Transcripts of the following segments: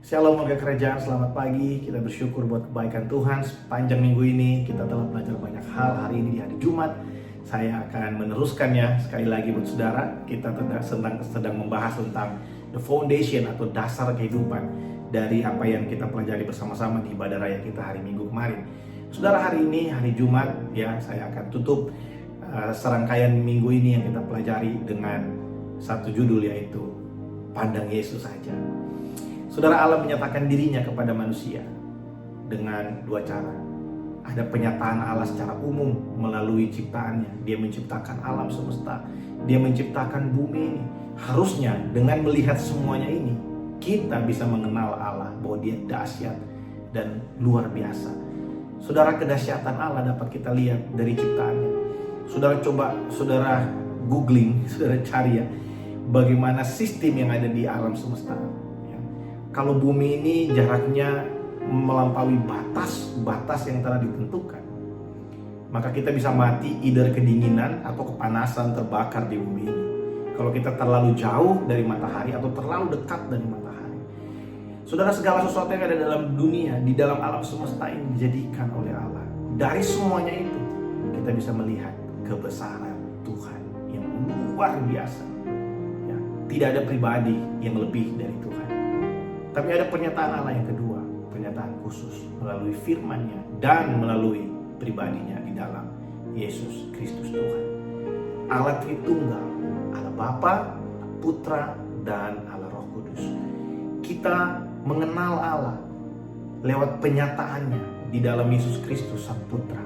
Shalom warga kerajaan, selamat pagi. Kita bersyukur buat kebaikan Tuhan. Sepanjang minggu ini kita telah belajar banyak hal. Hari ini di hari Jumat saya akan meneruskannya. Sekali lagi buat saudara, kita sedang membahas tentang the foundation atau dasar kehidupan dari apa yang kita pelajari bersama-sama di ibadah raya kita hari Minggu kemarin. Saudara, hari ini hari Jumat ya, saya akan tutup serangkaian minggu ini yang kita pelajari dengan satu judul, yaitu Pandang Yesus Saja. Saudara, Allah menyatakan dirinya kepada manusia dengan dua cara. Ada penyataan Allah secara umum melalui ciptaannya. Dia menciptakan alam semesta, dia menciptakan bumi ini. Harusnya dengan melihat semuanya ini, kita bisa mengenal Allah bahwa dia dahsyat dan luar biasa. Saudara, kedahsyatan Allah dapat kita lihat dari ciptaannya. Saudara coba, saudara googling, saudara cari ya, bagaimana sistem yang ada di alam semesta. Kalau bumi ini jaraknya melampaui batas yang telah ditentukan, maka kita bisa mati either kedinginan atau kepanasan terbakar di bumi ini. Kalau kita terlalu jauh dari matahari atau terlalu dekat dari matahari. Saudara, segala sesuatu yang ada dalam dunia, di dalam alam semesta ini dijadikan oleh Allah. Dari semuanya itu, kita bisa melihat kebesaran Tuhan yang luar biasa. Ya, tidak ada pribadi yang lebih dari Tuhan. Tapi ada pernyataan Allah yang kedua, pernyataan khusus melalui firman-Nya dan melalui pribadinya di dalam Yesus Kristus Tuhan. Allah Tritunggal, Allah Bapa, Putra, dan Allah Roh Kudus. Kita mengenal Allah lewat penyataannya di dalam Yesus Kristus Sang Putra.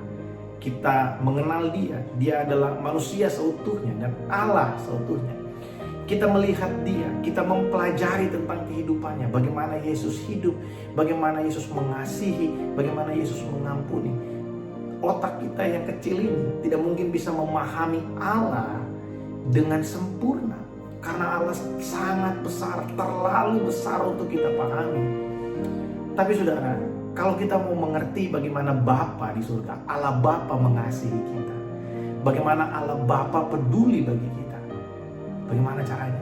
Kita mengenal Dia adalah manusia seutuhnya dan Allah seutuhnya. Kita melihat dia, kita mempelajari tentang kehidupannya, bagaimana Yesus hidup, bagaimana Yesus mengasihi, bagaimana Yesus mengampuni. Otak kita yang kecil ini tidak mungkin bisa memahami Allah dengan sempurna, karena Allah sangat besar, terlalu besar untuk kita pahami. Tapi saudara, kalau kita mau mengerti bagaimana Bapa di surga, Allah Bapa mengasihi kita, bagaimana Allah Bapa peduli bagi kita, bagaimana caranya?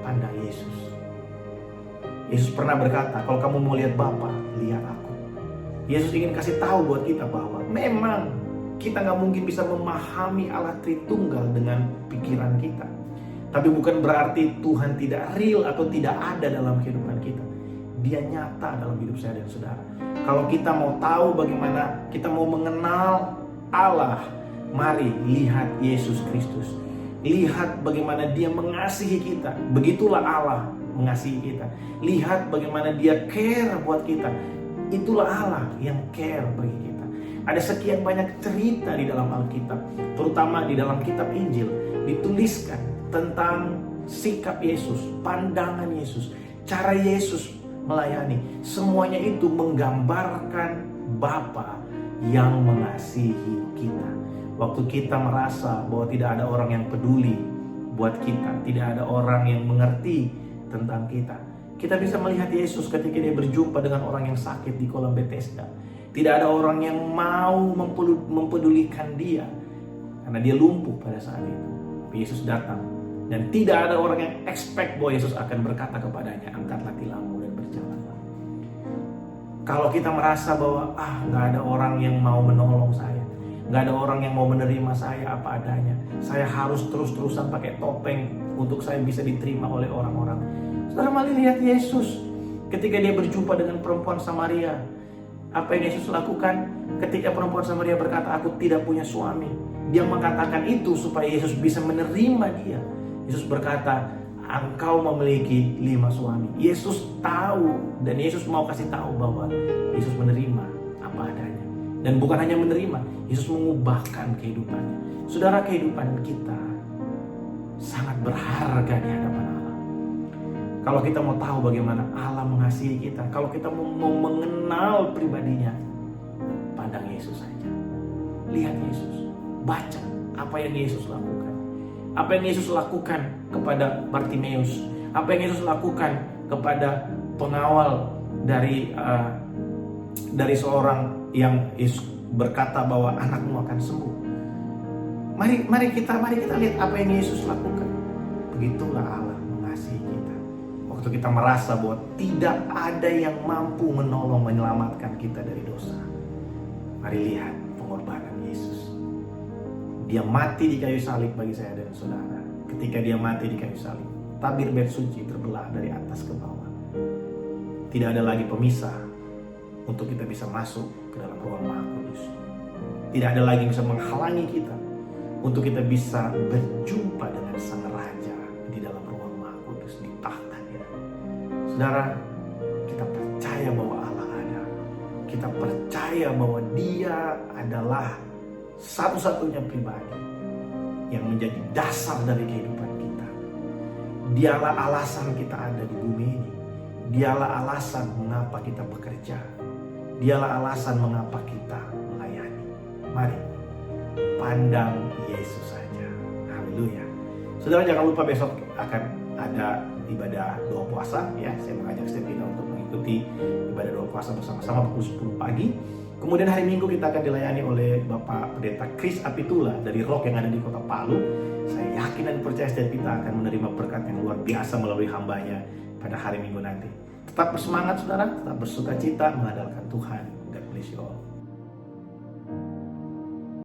Pandang Yesus. Yesus pernah berkata, kalau kamu mau lihat Bapa, lihat aku. Yesus ingin kasih tahu buat kita bahwa memang kita gak mungkin bisa memahami Allah Tritunggal dengan pikiran kita. Tapi bukan berarti Tuhan tidak real atau tidak ada dalam kehidupan kita. Dia nyata dalam hidup saya dan saudara. Kalau kita mau tahu bagaimana kita mau mengenal Allah, mari lihat Yesus Kristus. Lihat bagaimana dia mengasihi kita. Begitulah Allah mengasihi kita. Lihat bagaimana dia care buat kita. Itulah Allah yang care bagi kita. Ada sekian banyak cerita di dalam Alkitab, terutama di dalam kitab Injil, dituliskan tentang sikap Yesus, pandangan Yesus, cara Yesus melayani. Semuanya itu menggambarkan Bapa yang mengasihi kita. Waktu kita merasa bahwa tidak ada orang yang peduli buat kita, tidak ada orang yang mengerti tentang kita, kita bisa melihat Yesus ketika dia berjumpa dengan orang yang sakit di kolam Bethesda. Tidak ada orang yang mau mempedulikan dia karena dia lumpuh pada saat itu. Yesus datang dan tidak ada orang yang expect bahwa Yesus akan berkata kepadanya, angkatlah tilammu dan berjalanlah. Kalau kita merasa bahwa gak ada orang yang mau menolong saya, gak ada orang yang mau menerima saya apa adanya, saya harus terus-terusan pakai topeng untuk saya bisa diterima oleh orang-orang. Saudara, mari lihat Yesus ketika dia berjumpa dengan perempuan Samaria. Apa yang Yesus lakukan ketika perempuan Samaria berkata, aku tidak punya suami? Dia mengatakan itu supaya Yesus bisa menerima dia. Yesus berkata, engkau memiliki 5 suami. Yesus tahu dan Yesus mau kasih tahu bahwa Yesus menerima apa adanya. Dan bukan hanya menerima, Yesus mengubahkan kehidupannya. Saudara, kehidupan kita sangat berharga di hadapan Allah. Kalau kita mau tahu bagaimana Allah mengasihi kita, kalau kita mau mengenal pribadinya, pandang Yesus saja. Lihat Yesus, baca apa yang Yesus lakukan. Apa yang Yesus lakukan kepada Bartimeus, apa yang Yesus lakukan kepada pengawal dari seorang yang berkata bahwa anakmu akan sembuh. Mari kita lihat apa yang Yesus lakukan. Begitulah Allah mengasihi kita. Waktu kita merasa bahwa tidak ada yang mampu menolong, menyelamatkan kita dari dosa. Mari lihat pengorbanan Yesus. Dia mati di kayu salib bagi saya dan saudara. Ketika dia mati di kayu salib, tabir bait suci terbelah dari atas ke bawah. Tidak ada lagi pemisah untuk kita bisa masuk ke dalam ruang Maha Kudus. Tidak ada lagi yang bisa menghalangi kita untuk kita bisa berjumpa dengan Sang Raja di dalam ruang Maha Kudus, di tahtanya. Saudara, kita percaya bahwa Allah ada. Kita percaya bahwa Dia adalah satu-satunya pribadi yang menjadi dasar dari kehidupan kita. Dialah alasan kita ada di bumi ini. Dialah alasan mengapa kita bekerja. Dialah alasan mengapa kita melayani. Mari pandang Yesus saja. Haleluya. Saudara, jangan lupa besok akan ada ibadah doa puasa ya. Saya mengajak setiap kita untuk mengikuti ibadah doa puasa bersama-sama pukul 10 pagi. Kemudian hari Minggu kita akan dilayani oleh Bapak Pendeta Chris Apitula dari Rock yang ada di Kota Palu. Saya yakin dan percaya setiap kita akan menerima berkat yang luar biasa melalui hambanya pada hari Minggu nanti. Tetap bersemangat saudara, tetap bersuka cita mengandalkan Tuhan. God bless you all.